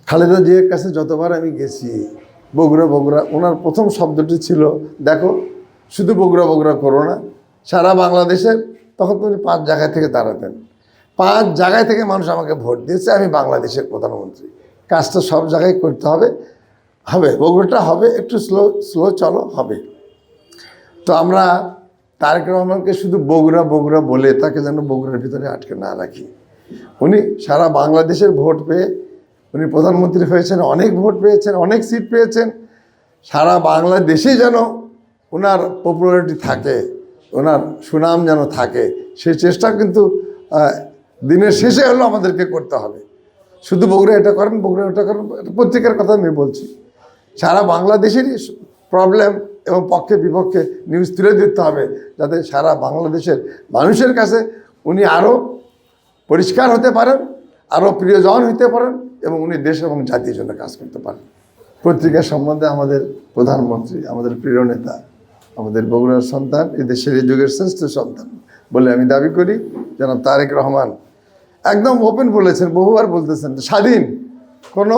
খালেদা জিয়ার কাছে যতবার আমি গেছি, বগুড়া বগুড়া, ওনার প্রথম শব্দটি ছিল, দেখো শুধু বগুড়া বগুড়া করো না, সারা বাংলাদেশের, তখন তো উনি 5 জায়গায় থেকে দাঁড়াতেন, 5 জায়গায় থেকে মানুষ আমাকে ভোট দিয়েছে, আমি বাংলাদেশের প্রধানমন্ত্রী, কাজটা সব জায়গায় করতে হবে, হবে বগুড়াটা হবে, একটু স্লো স্লো চলো, হবে। তো আমরা তারেক রহমানকে শুধু বগুড়া বগুড়া বলে তাকে যেন বগুড়ার ভিতরে আটকে না রাখি। উনি সারা বাংলাদেশের ভোট পেয়ে উনি প্রধানমন্ত্রী হয়েছেন, অনেক ভোট পেয়েছেন, অনেক সিট পেয়েছেন, সারা বাংলাদেশে যেন ওনার পপুলারিটি থাকে, ওনার সুনাম যেন থাকে, সেই চেষ্টা কিন্তু দিনের শেষে হলো আমাদেরকে করতে হবে। শুধু বগুড়া এটা করেন, বগুড়া এটা করেন, পত্রিকার কথা আমি বলছি, সারা বাংলাদেশেরই প্রবলেম এবং পক্ষে বিপক্ষে নিউজ তুলে দিতে হবে, যাতে সারা বাংলাদেশের মানুষের কাছে উনি আরও পরিষ্কার হতে পারেন, আরও প্রিয়জন হতে পারেন, এবং উনি দেশ এবং জাতির জন্য কাজ করতে পারেন। পত্রিকা সম্বন্ধে আমাদের প্রধানমন্ত্রী, আমাদের প্রিয় নেতা, আমাদের বগুড়ার সন্তান, এই দেশের এই যুগের শ্রেষ্ঠ সন্তান বলে আমি দাবি করি। জনাব তারেক রহমান একদম ওপেন বলেছেন, বহুবার বলতেছেন, স্বাধীন, কোনো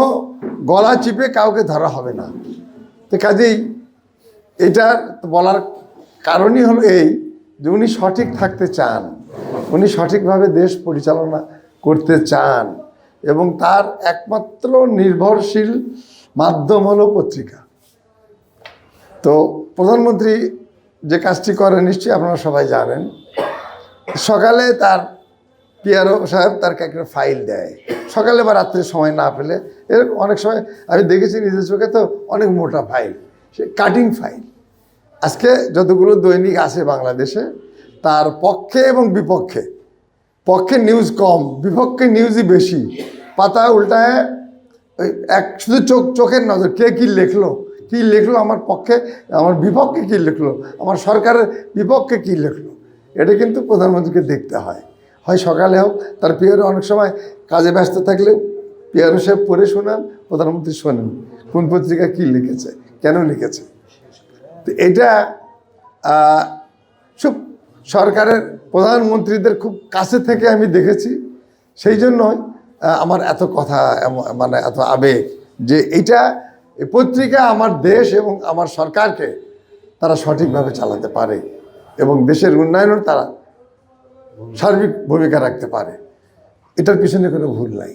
গলা চিপে কাউকে ধরা হবে না। তো কাজেই এটা বলার কারণই হলো এই যে উনি সঠিক থাকতে চান, উনি সঠিকভাবে দেশ পরিচালনা করতে চান, এবং তার একমাত্র নির্ভরশীল মাধ্যম হলো পত্রিকা। তো প্রধানমন্ত্রী যে কাজটি করে নিশ্চয়ই আপনারা সবাই জানেন, সকালে তার পিআরও সাহেব তারকে একটা ফাইল দেয়, সকালে বা রাত্রে সময় না পেলে, এরকম অনেক সময় আমি দেখেছি নিজের চোখে, তো অনেক মোটা ফাইল, সে কাটিং ফাইল। আজকে যতগুলো দৈনিক আছে বাংলাদেশে, তার পক্ষে এবং বিপক্ষে, পক্ষে নিউজ কম, বিপক্ষে নিউজই বেশি, পাতা উল্টায় ওই শুধু চোখের নজর, কে কী লিখলো, আমার পক্ষে, আমার বিপক্ষে কী লিখলো, আমার সরকারের বিপক্ষে কী লিখলো, এটা কিন্তু প্রধানমন্ত্রীকে দেখতে হয়। হয় সকালে হোক, তার পিআরও অনেক সময় কাজে ব্যস্ত থাকলে পিআরও সাহেব পড়ে শোনান, প্রধানমন্ত্রী শোনেন কোন পত্রিকা কী লিখেছে, কেন লিখেছে। তো এটা সব সরকারের প্রধানমন্ত্রীদের খুব কাছে থেকে আমি দেখেছি, সেই জন্যই আমার এত কথা, মানে এত আবেগ, যে এইটা এই পত্রিকা আমার দেশ এবং আমার সরকারকে তারা সঠিকভাবে চালাতে পারে, এবং দেশের উন্নয়নের তারা সার্বিক ভূমিকা রাখতে পারে, এটার পিছনে কোনো ভুল নাই।